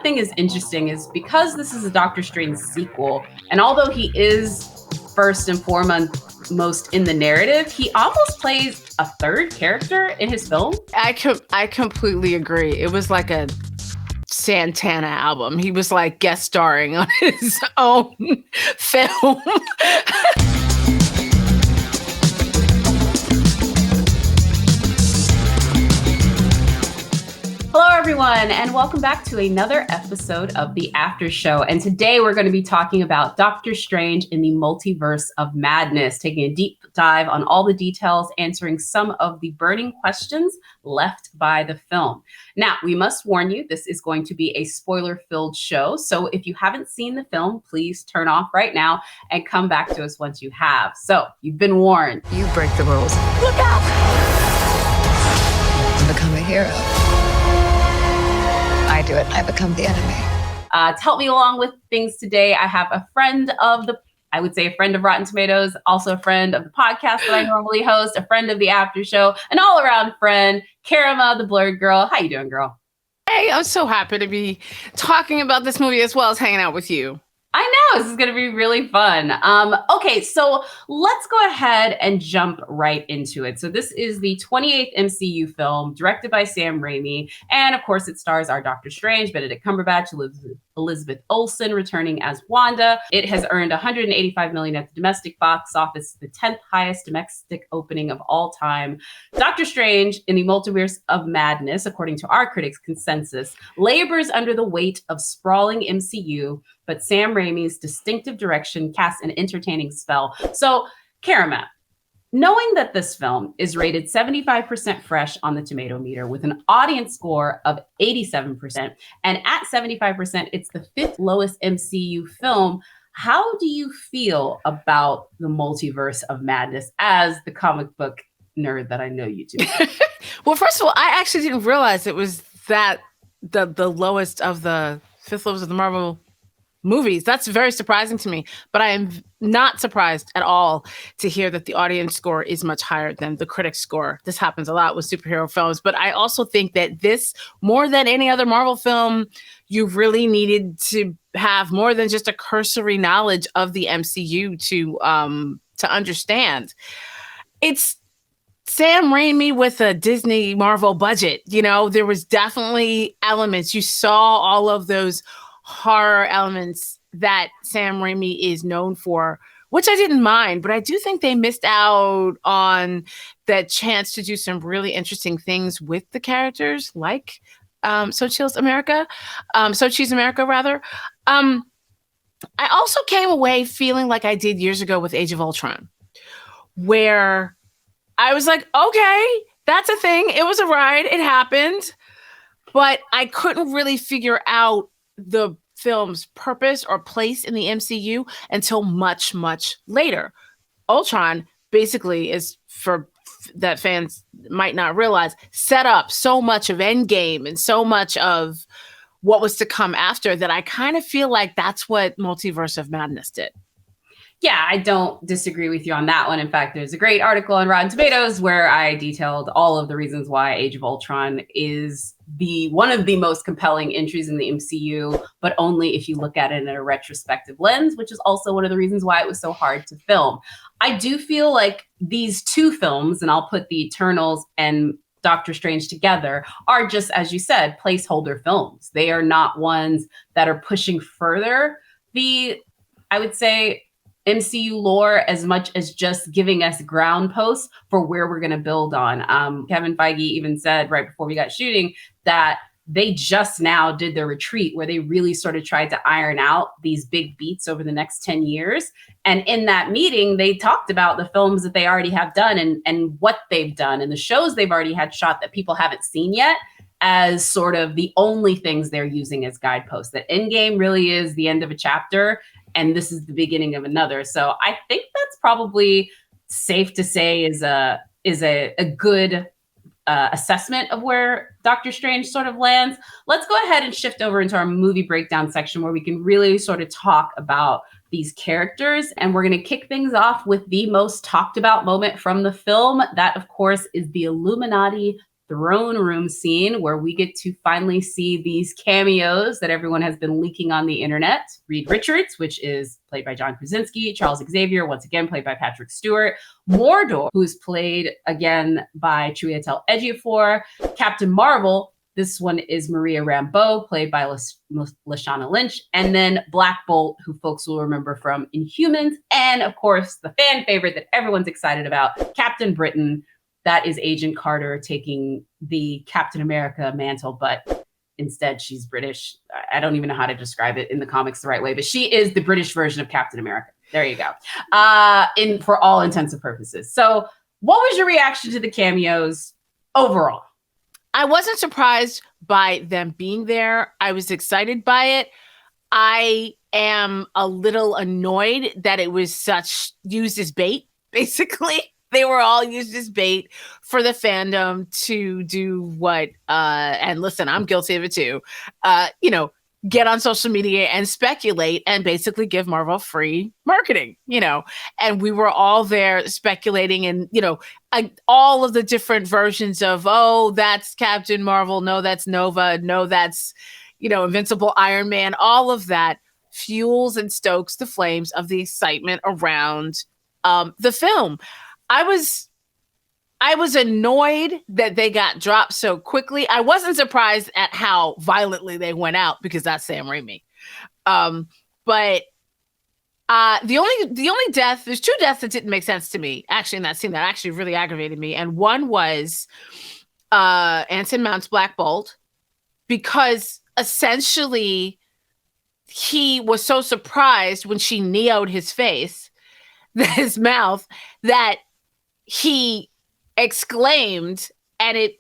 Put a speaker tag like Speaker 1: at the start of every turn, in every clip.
Speaker 1: thing is interesting is because this is a Doctor Strange sequel, and although he is first and foremost in the narrative, he almost plays a third character in his film.
Speaker 2: I completely agree. It was like a Santana album. He was like guest starring on his own film.
Speaker 1: Hello, everyone, and welcome back to another episode of the Aftershow. And today we're going to be talking about Doctor Strange in the Multiverse of Madness, taking a deep dive on all the details, answering some of the burning questions left by the film. Now, we must warn you, this is going to be a spoiler-filled show. So if you haven't seen the film, please turn off right now and come back to us once you have. So you've been warned.
Speaker 3: You break the rules. Look out! Become a hero. I do it, I become the enemy.
Speaker 1: To help me along with things today, I have a friend of Rotten Tomatoes, also a friend of the podcast that I normally host, a friend of the After Show, an all-around friend, Karima, the Blurred Girl. How you doing, girl?
Speaker 2: Hey, I'm so happy to be talking about this movie as well as hanging out with you.
Speaker 1: I know, this is going to be really fun. Okay, so let's go ahead and jump right into it. So this is the 28th MCU film, directed by Sam Raimi. And of course, it stars our Doctor Strange, Benedict Cumberbatch, Elizabeth Olsen returning as Wanda. It has earned $185 million at the domestic box office, the 10th highest domestic opening of all time. Doctor Strange in the Multiverse of Madness, according to our critics' consensus, labors under the weight of sprawling MCU, but Sam Raimi's distinctive direction casts an entertaining spell. So, Karima, knowing that this film is rated 75% fresh on the Tomatometer with an audience score of 87%, and at 75%, it's the fifth lowest MCU film, how do you feel about the Multiverse of Madness as the comic book nerd that I know you do?
Speaker 2: Well, first of all, I actually didn't realize it was that the lowest of the fifth lowest of the Marvel movies. That's very surprising to me, but I am not surprised at all to hear that the audience score is much higher than the critic score. This happens a lot with superhero films, but I also think that this, more than any other Marvel film, you really needed to have more than just a cursory knowledge of the MCU to understand. It's Sam Raimi with a Disney Marvel budget. You know, there was definitely elements. You saw all of those horror elements that Sam Raimi is known for, which I didn't mind, but I do think they missed out on that chance to do some really interesting things with the characters, like So Cheese America, rather. I also came away feeling like I did years ago with Age of Ultron, where I was like, okay, that's a thing. It was a ride. It happened. But I couldn't really figure out the film's purpose or place in the MCU until much, much later. Ultron basically is, for that fans might not realize, set up so much of Endgame and so much of what was to come after that I kind of feel like that's what Multiverse of Madness did.
Speaker 1: Yeah, I don't disagree with you on that one. In fact, there's a great article on Rotten Tomatoes where I detailed all of the reasons why Age of Ultron is one of the most compelling entries in the MCU, but only if you look at it in a retrospective lens, which is also one of the reasons why it was so hard to film. I do feel like these two films, and I'll put the Eternals and Doctor Strange together, are just, as you said, placeholder films. They are not ones that are pushing further I would say, MCU lore as much as just giving us ground posts for where we're going to build on. Kevin Feige even said right before we got shooting that they just now did their retreat where they really sort of tried to iron out these big beats over the next 10 years. And in that meeting, they talked about the films that they already have done and what they've done and the shows they've already had shot that people haven't seen yet as sort of the only things they're using as guideposts. That Endgame really is the end of a chapter, and this is the beginning of another. So I think that's probably safe to say is a good assessment of where Doctor Strange sort of lands. Let's go ahead and shift over into our movie breakdown section where we can really sort of talk about these characters. And we're going to kick things off with the most talked about moment from the film. That, of course, is the Illuminati throne room scene where we get to finally see these cameos that everyone has been leaking on the internet. Reed Richards, which is played by John Krasinski, Charles Xavier, once again played by Patrick Stewart, Mordor, who's played again by Chiwetel Ejiofor, Captain Marvel. This one is Maria Rambeau, played by Lashana Lynch, and then Black Bolt, who folks will remember from Inhumans, and of course, the fan favorite that everyone's excited about, Captain Britain. That is Agent Carter taking the Captain America mantle, but instead she's British. I don't even know how to describe it in the comics the right way, but she is the British version of Captain America. There you go. For all intents and purposes. So what was your reaction to the cameos overall?
Speaker 2: I wasn't surprised by them being there. I was excited by it. I am a little annoyed that it was used as bait, basically. They were all used as bait for the fandom to do what, and listen, I'm guilty of it too, get on social media and speculate and basically give Marvel free marketing, and we were all there speculating and, all of the different versions of, oh, that's Captain Marvel. No, that's Nova. No, that's, Invincible Iron Man. All of that fuels and stokes the flames of the excitement around the film. I was annoyed that they got dropped so quickly. I wasn't surprised at how violently they went out because that's Sam Raimi. But the only death, there's two deaths that didn't make sense to me actually in that scene that actually really aggravated me. And one was Anson Mount's Black Bolt, because essentially he was so surprised when she neo'd his face, his mouth, that he exclaimed and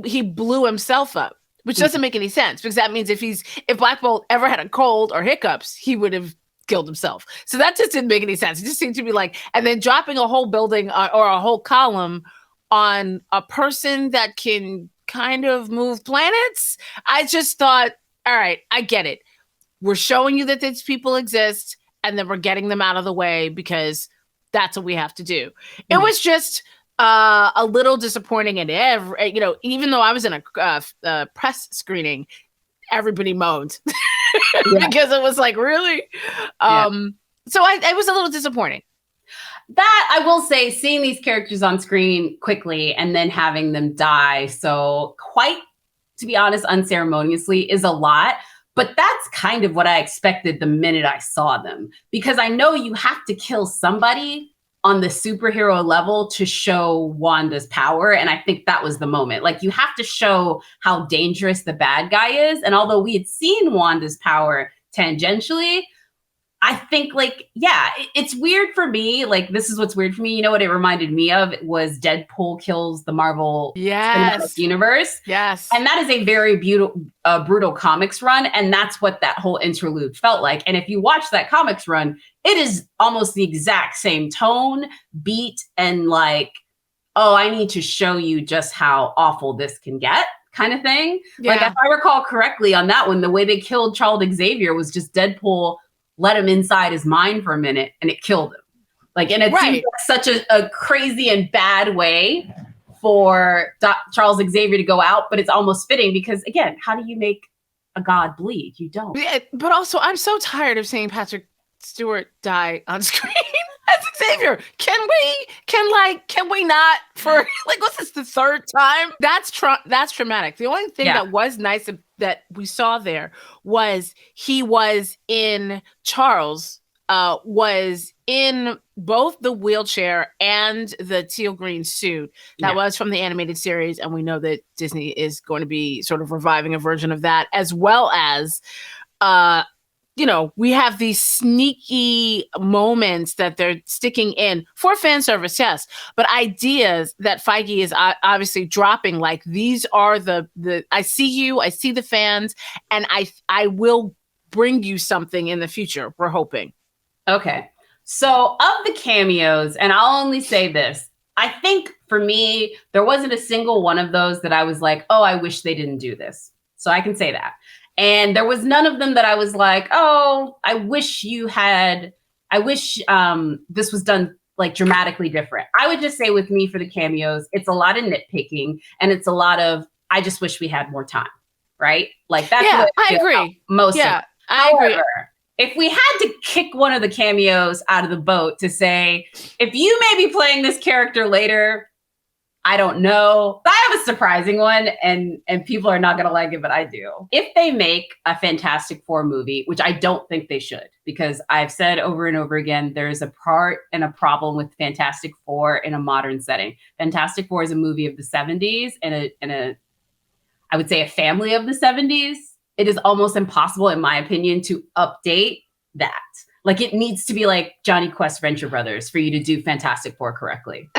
Speaker 2: he blew himself up, which doesn't make any sense because that means if Black Bolt ever had a cold or hiccups, he would have killed himself. So that just didn't make any sense. It just seemed to be like, and then dropping a whole building or a whole column on a person that can kind of move planets. I just thought, all right, I get it. We're showing you that these people exist and then we're getting them out of the way because that's what we have to do. It was just a little disappointing, and even though I was in a press screening, everybody moaned because it was like, really. So it was a little disappointing.
Speaker 1: That I will say, seeing these characters on screen quickly and then having them die so quite, to be honest, unceremoniously is a lot. But that's kind of what I expected the minute I saw them, because I know you have to kill somebody on the superhero level to show Wanda's power. And I think that was the moment. Like, you have to show how dangerous the bad guy is. And although we had seen Wanda's power tangentially, I think, it's weird for me. Like, this is what's weird for me. You know what it reminded me of? It was Deadpool kills the Marvel Cinematic Universe.
Speaker 2: Yes.
Speaker 1: And that is a very brutal comics run. And that's what that whole interlude felt like. And if you watch that comics run, it is almost the exact same tone, beat, and like, oh, I need to show you just how awful this can get kind of thing. Yeah. Like, if I recall correctly on that one, the way they killed Charles Xavier was just Deadpool let him inside his mind for a minute and it killed him. Like, and it seems like such a crazy and bad way for Charles Xavier to go out, but it's almost fitting because, again, how do you make a god bleed? You don't.
Speaker 2: But also, I'm so tired of seeing Patrick Stewart die on screen as Xavier. Can we not, for like, what's this, the third time? That's traumatic. The only thing that was nice that we saw there was he was in Charles was in both the wheelchair and the teal green suit that was from the animated series, and we know that Disney is going to be sort of reviving a version of that, as well as we have these sneaky moments that they're sticking in for fan service, yes, but ideas that Feige is obviously dropping, like, these are the I see you, I see the fans, and I will bring you something in the future, we're hoping.
Speaker 1: Okay. So of the cameos, and I'll only say this, I think for me, there wasn't a single one of those that I was like, oh, I wish they didn't do this. So I can say that. And there was none of them that I was like, oh, I wish this was done like dramatically different. I would just say with me for the cameos, it's a lot of nitpicking and it's a lot of, I just wish we had more time, right? Like that's what
Speaker 2: I agree.
Speaker 1: Most of
Speaker 2: Yeah,
Speaker 1: it.
Speaker 2: I agree.
Speaker 1: However, if we had to kick one of the cameos out of the boat to say, if you may be playing this character later, I don't know. I have a surprising one, and people are not going to like it, but I do. If they make a Fantastic Four movie, which I don't think they should, because I've said over and over again, there's a part and a problem with Fantastic Four in a modern setting. Fantastic Four is a movie of the 70s and I would say a family of the 70s. It is almost impossible, in my opinion, to update that. Like it needs to be like Johnny Quest Venture Brothers for you to do Fantastic Four correctly.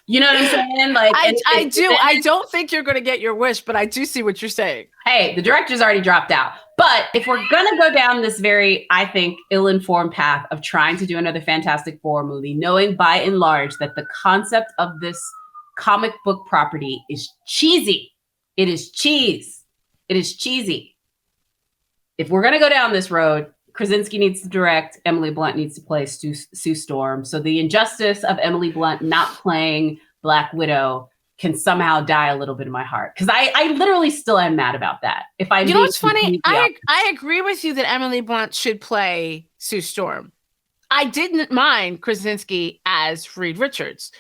Speaker 1: You know what I'm saying? Like
Speaker 2: I do. I don't think you're going to get your wish, but I do see what you're saying.
Speaker 1: Hey, the director's already dropped out. But if we're going to go down this very, I think, ill-informed path of trying to do another Fantastic Four movie, knowing by and large that the concept of this comic book property is cheesy. It is cheese. It is cheesy. If we're going to go down this road, Krasinski needs to direct. Emily Blunt needs to play Sue Storm. So the injustice of Emily Blunt not playing Black Widow can somehow die a little bit in my heart. Because I literally still am mad about that. If I,
Speaker 2: you know what's funny? I agree with you that Emily Blunt should play Sue Storm. I didn't mind Krasinski as Reed Richards.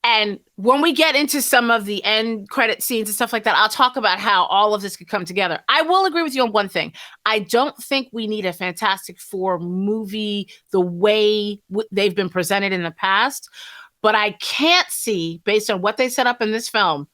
Speaker 2: And when we get into some of the end credit scenes and stuff like that, I'll talk about how all of this could come together. I will agree with you on one thing. I don't think we need a Fantastic Four movie the way they've been presented in the past. But I can't see, based on what they set up in this film,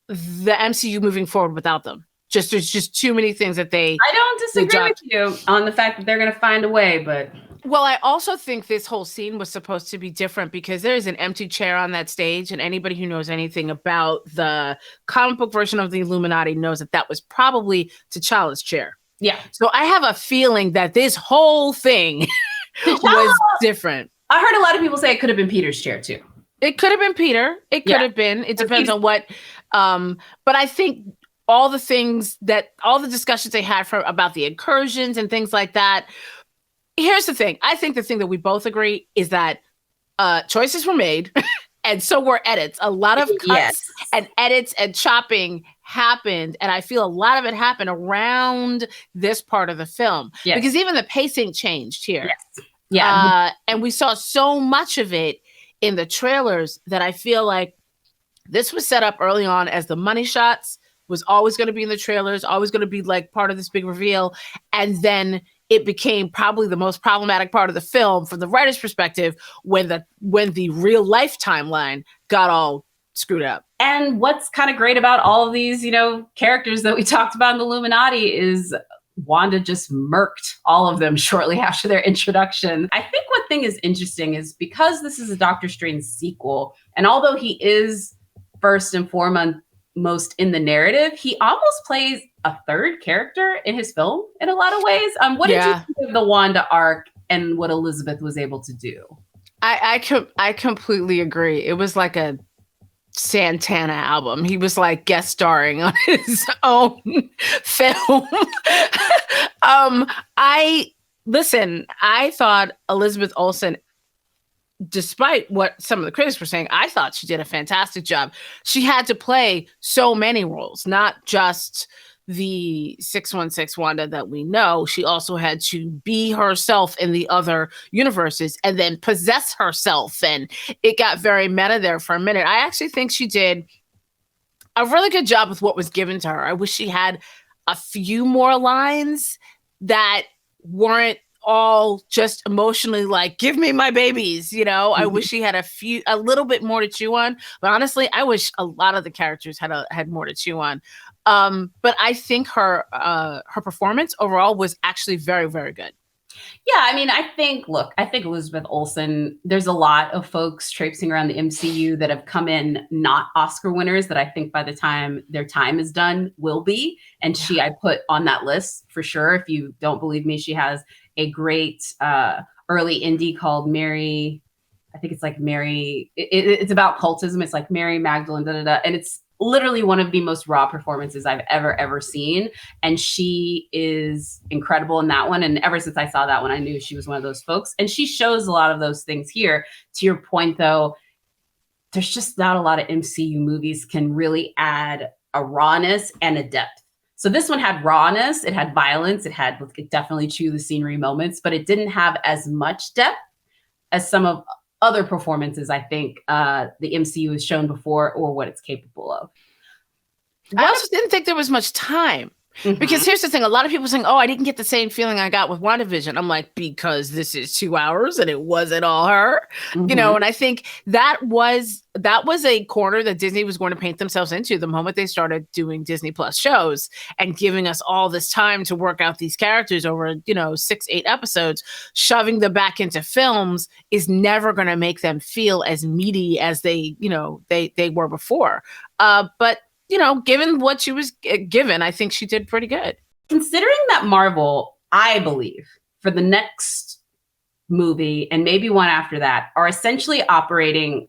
Speaker 2: the MCU moving forward without them. There's just too many things that they...
Speaker 1: I don't disagree with you on the fact that they're going to find a way, but...
Speaker 2: Well, I also think this whole scene was supposed to be different because there is an empty chair on that stage, and anybody who knows anything about the comic book version of the Illuminati knows that was probably T'Challa's chair.
Speaker 1: Yeah.
Speaker 2: So I have a feeling that this whole thing was different.
Speaker 1: I heard a lot of people say it could have been Peter's chair too.
Speaker 2: It could have been Peter. It could have been. It depends on what. But I think all the discussions they had about the incursions and things like that. Here's the thing. I think the thing that we both agree is that choices were made and so were edits. A lot of cuts and edits and chopping happened. And I feel a lot of it happened around this part of the film because even the pacing changed here.
Speaker 1: Yes. Yeah.
Speaker 2: And we saw so much of it in the trailers that I feel like this was set up early on as the money shots was always going to be in the trailers, always going to be like part of this big reveal. And then it became probably the most problematic part of the film from the writer's perspective when the real life timeline got all screwed up.
Speaker 1: And what's kind of great about all of these, characters that we talked about in the Illuminati is Wanda just murked all of them shortly after their introduction. I think one thing is interesting is because this is a Doctor Strange sequel, and although he is first and foremost in the narrative, he almost plays a third character in his film in a lot of ways. What did you think of the Wanda arc and what Elizabeth was able to do?
Speaker 2: I completely agree. It was like a Santana album. He was like guest starring on his own film. I thought Elizabeth Olsen, despite what some of the critics were saying, I thought she did a fantastic job. She had to play so many roles, not just the 616 Wanda that we know. She also had to be herself in the other universes and then possess herself. And it got very meta there for a minute. I actually think she did a really good job with what was given to her. I wish she had a few more lines that weren't all just emotionally like, give me my babies, I wish she had a little bit more to chew on, but honestly, I wish a lot of the characters had more to chew on. But I think her performance overall was actually very, very good.
Speaker 1: Yeah, I think Elizabeth Olsen, there's a lot of folks traipsing around the MCU that have come in not Oscar winners that I think by the time their time is done will be. And I put on that list for sure. If you don't believe me, she has a great early indie called Mary. I think it's like Mary. It's about cultism. It's like Mary Magdalene, and it's literally one of the most raw performances I've ever seen. And she is incredible in that one. And ever since I saw that one, I knew she was one of those folks. And she shows a lot of those things here. To your point, though, there's just not a lot of MCU movies can really add a rawness and a depth. So this one had rawness, it had violence, it had definitely chew the scenery moments, but it didn't have as much depth as some of other performances I think the MCU has shown before or what it's capable of.
Speaker 2: I also didn't think there was much time. Because here's the thing, a lot of people saying, oh, I didn't get the same feeling I got with WandaVision. I'm like, because this is 2 hours and it wasn't all her, you know, and I think that was a corner that Disney was going to paint themselves into the moment they started doing Disney Plus shows and giving us all this time to work out these characters over, 6-8 episodes. Shoving them back into films is never going to make them feel as meaty as they were before. But given what she was given, I think she did pretty good.
Speaker 1: Considering that Marvel, I believe, for the next movie and maybe one after that, are essentially operating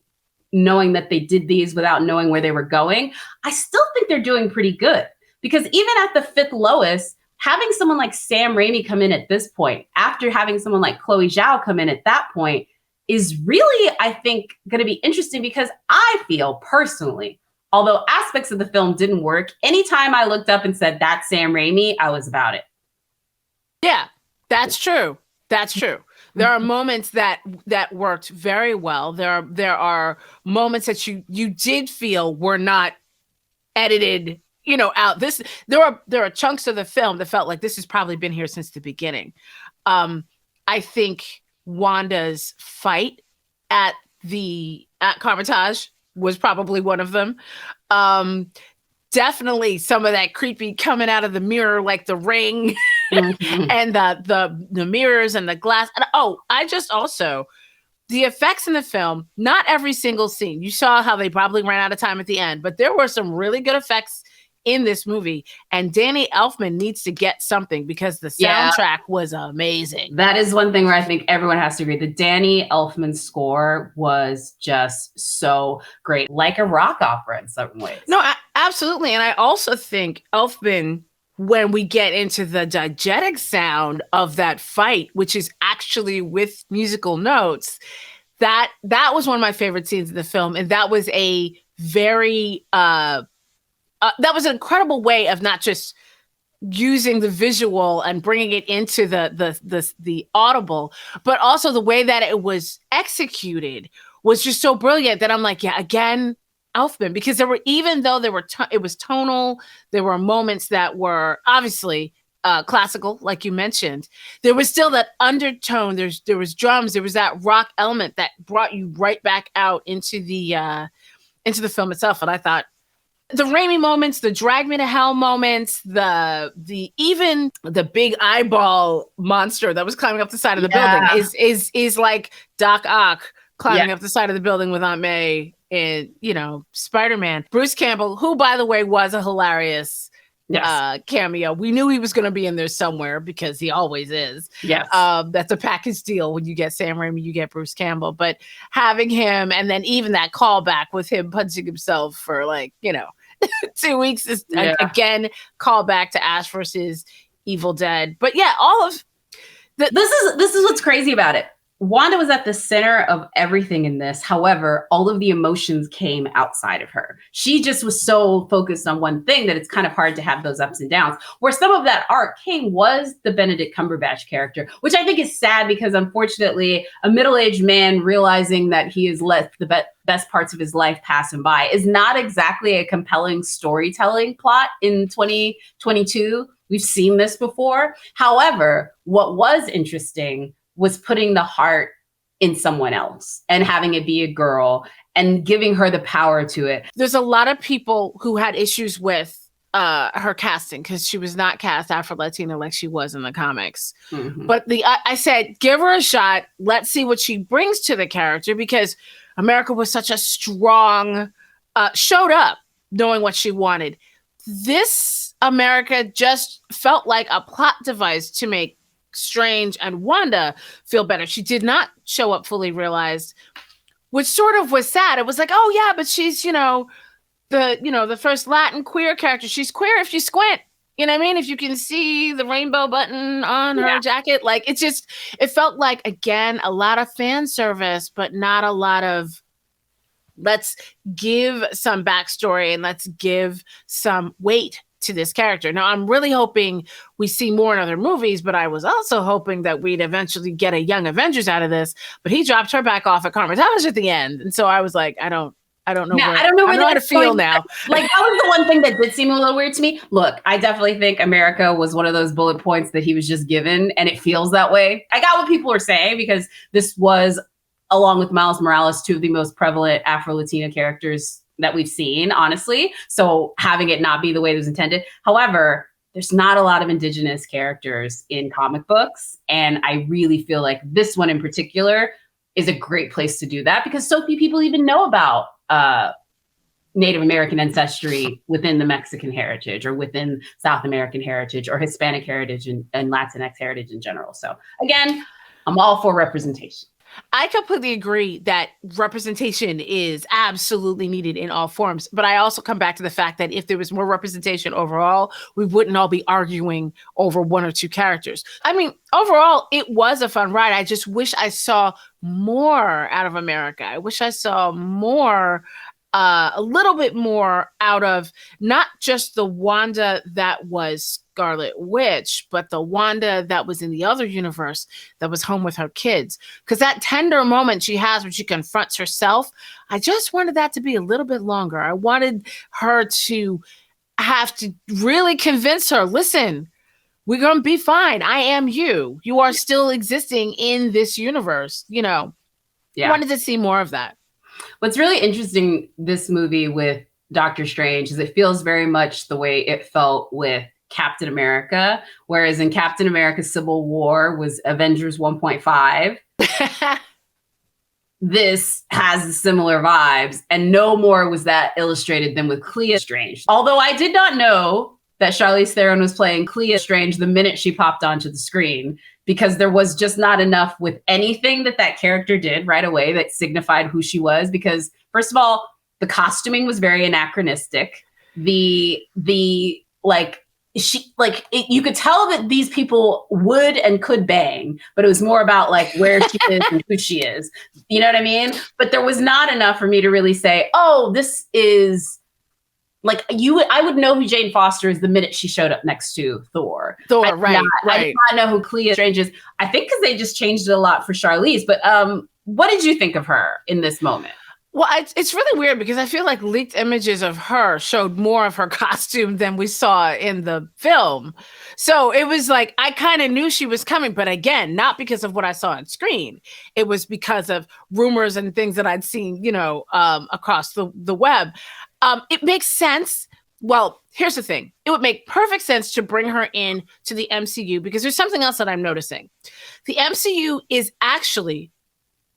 Speaker 1: knowing that they did these without knowing where they were going, I still think they're doing pretty good. Because even at the 5th lowest, having someone like Sam Raimi come in at this point, after having someone like Chloe Zhao come in at that point, is really, I think, going to be interesting because I feel personally, although aspects of the film didn't work, anytime I looked up and said, that's Sam Raimi, I was about it.
Speaker 2: Yeah, that's true. That's true. There are moments that worked very well. There are moments that you did feel were not edited, out. There are chunks of the film that felt like this has probably been here since the beginning. I think Wanda's fight at Carmitage was probably one of them. Definitely some of that creepy coming out of the mirror, like the ring and the mirrors and the glass. And the effects in the film, not every single scene. You saw how they probably ran out of time at the end, but there were some really good effects in this movie, and Danny Elfman needs to get something because the soundtrack was amazing.
Speaker 1: That is one thing where I think everyone has to agree. The Danny Elfman score was just so great, like a rock opera in certain ways.
Speaker 2: No, absolutely. And I also think Elfman, when we get into the diegetic sound of that fight, which is actually with musical notes, that was one of my favorite scenes in the film. And that was a very that was an incredible way of not just using the visual and bringing it into the audible, but also the way that it was executed was just so brilliant that I'm like, yeah, again, Elfman, because it was tonal. There were moments that were obviously classical, like you mentioned. There was still that undertone. There was drums. There was that rock element that brought you right back out into the film itself. And I thought, the Raimi moments, the drag me to hell moments, even the big eyeball monster that was climbing up the side of the building is like Doc Ock climbing up the side of the building with Aunt May and Spider-Man. Bruce Campbell, who by the way was a hilarious cameo. We knew he was going to be in there somewhere because he always is.
Speaker 1: Yes.
Speaker 2: That's a package deal. When you get Sam Raimi, you get Bruce Campbell. But having him, and then even that callback with him punching himself for 2 weeks is again callback to Ash versus Evil Dead. But yeah, all of
Speaker 1: this is what's crazy about it. Wanda was at the center of everything in this. However, all of the emotions came outside of her. She just was so focused on one thing that it's kind of hard to have those ups and downs. Where some of that arc came was the Benedict Cumberbatch character, which I think is sad because unfortunately, a middle-aged man realizing that he has let the best parts of his life pass him by is not exactly a compelling storytelling plot in 2022. We've seen this before. However, what was interesting was putting the heart in someone else and having it be a girl and giving her the power to it.
Speaker 2: There's a lot of people who had issues with her casting because she was not cast Afro-Latina like she was in the comics. Mm-hmm. But I said, give her a shot. Let's see what she brings to the character because America was such a strong, showed up knowing what she wanted. This America just felt like a plot device to make Strange and Wanda feel better. She did not show up fully realized, which sort of was sad. It was like, oh yeah, but she's, the first Latin queer character. She's queer if you squint. You know what I mean? If you can see the rainbow button on her jacket, like it felt like, again, a lot of fan service, but not a lot of let's give some backstory and let's give some weight to this character. Now, I'm really hoping we see more in other movies, but I was also hoping that we'd eventually get a Young Avengers out of this, but he dropped her back off at Tomatometer at the end. And so I was like, I don't know.
Speaker 1: Yeah,
Speaker 2: I don't know how to feel now.
Speaker 1: Like, that was the one thing that did seem a little weird to me. Look, I definitely think America was one of those bullet points that he was just given, and it feels that way. I got what people are saying, because this was, along with Miles Morales, two of the most prevalent Afro-Latina characters that we've seen, honestly. So having it not be the way it was intended. However, there's not a lot of indigenous characters in comic books. And I really feel like this one in particular is a great place to do that, because so few people even know about Native American ancestry within the Mexican heritage, or within South American heritage, or Hispanic heritage, and Latinx heritage in general. So again, I'm all for representation.
Speaker 2: I completely agree that representation is absolutely needed in all forms. But I also come back to the fact that if there was more representation overall, we wouldn't all be arguing over one or two characters. I mean, overall, it was a fun ride. I just wish I saw more out of America. I wish I saw more, a little bit more out of not just the Wanda that was Scarlet Witch, but the Wanda that was in the other universe that was home with her kids. Because that tender moment she has when she confronts herself, I just wanted that to be a little bit longer. I wanted her to have to really convince her, listen, we're going to be fine. I am you. You are still existing in this universe. I wanted to see more of that.
Speaker 1: What's really interesting, this movie with Doctor Strange, is it feels very much the way it felt with Captain America, whereas in Captain America Civil War was Avengers 1.5. This has similar vibes, and no more was that illustrated than with Clea Strange. Although I did not know that Charlize Theron was playing Clea Strange the minute she popped onto the screen, because there was just not enough with anything that character did right away that signified who she was. Because first of all, the costuming was very anachronistic. You could tell that these people would and could bang, but it was more about like where she is and who she is. You know what I mean? But there was not enough for me to really say, oh, this is like I would know who Jane Foster is the minute she showed up next to Thor.
Speaker 2: Right.
Speaker 1: I did not know who Clea Strange is. I think because they just changed it a lot for Charlize. But what did you think of her in this moment?
Speaker 2: Well, it's really weird because I feel like leaked images of her showed more of her costume than we saw in the film. So it was like, I kind of knew she was coming, but again, not because of what I saw on screen. It was because of rumors and things that I'd seen, across the web. It makes sense. Well, here's the thing. It would make perfect sense to bring her in to the MCU, because there's something else that I'm noticing. The MCU is actually,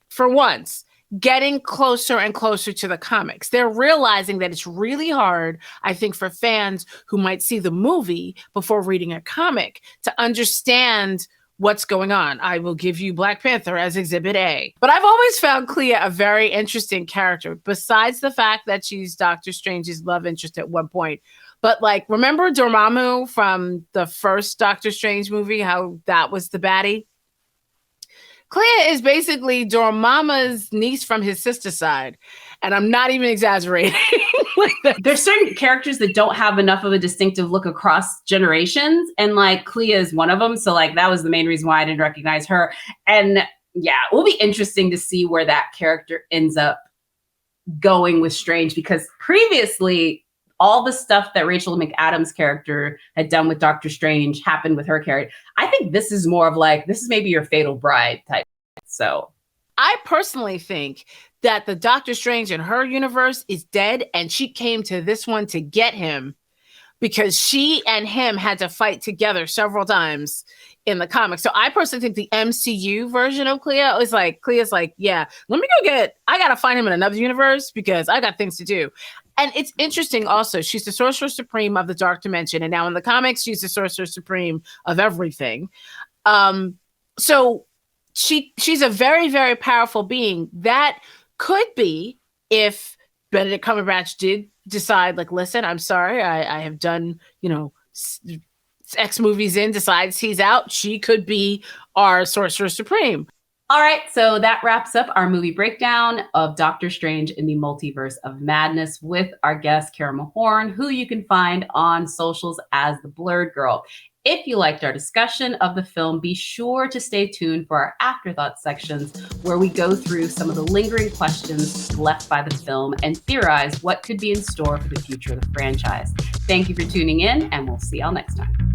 Speaker 2: for once, getting closer and closer to the comics. They're realizing that it's really hard, I think, for fans who might see the movie before reading a comic to understand what's going on. I will give you Black Panther as Exhibit A. But I've always found Clea a very interesting character, besides the fact that she's Doctor Strange's love interest at one point. But like, remember Dormammu from the first Doctor Strange movie, how that was the baddie? Clea is basically Dormammu's niece from his sister's side. And I'm not even exaggerating.
Speaker 1: There's certain characters that don't have enough of a distinctive look across generations. And like Clea is one of them. So like that was the main reason why I didn't recognize her. And yeah, it will be interesting to see where that character ends up going with Strange, because previously all the stuff that Rachel McAdams' character had done with Doctor Strange happened with her character. I think this is more of like, this is maybe your Fatal Bride type. So
Speaker 2: I personally think that the Doctor Strange in her universe is dead, and she came to this one to get him because she and him had to fight together several times in the comics. So I personally think the MCU version of Clea is like, Clea's like, yeah, I got to find him in another universe because I got things to do. And it's interesting also, she's the Sorcerer Supreme of the Dark Dimension. And now in the comics, she's the Sorcerer Supreme of everything. So she's a very, very powerful being. That could be if Benedict Cumberbatch did decide, like, listen, I'm sorry, I have done, X movies in, decides he's out, she could be our Sorcerer Supreme.
Speaker 1: All right, so that wraps up our movie breakdown of Doctor Strange in the Multiverse of Madness with our guest, Kara Mahorn, who you can find on socials as the Blurred Girl. If you liked our discussion of the film, be sure to stay tuned for our afterthought sections where we go through some of the lingering questions left by the film and theorize what could be in store for the future of the franchise. Thank you for tuning in, and we'll see y'all next time.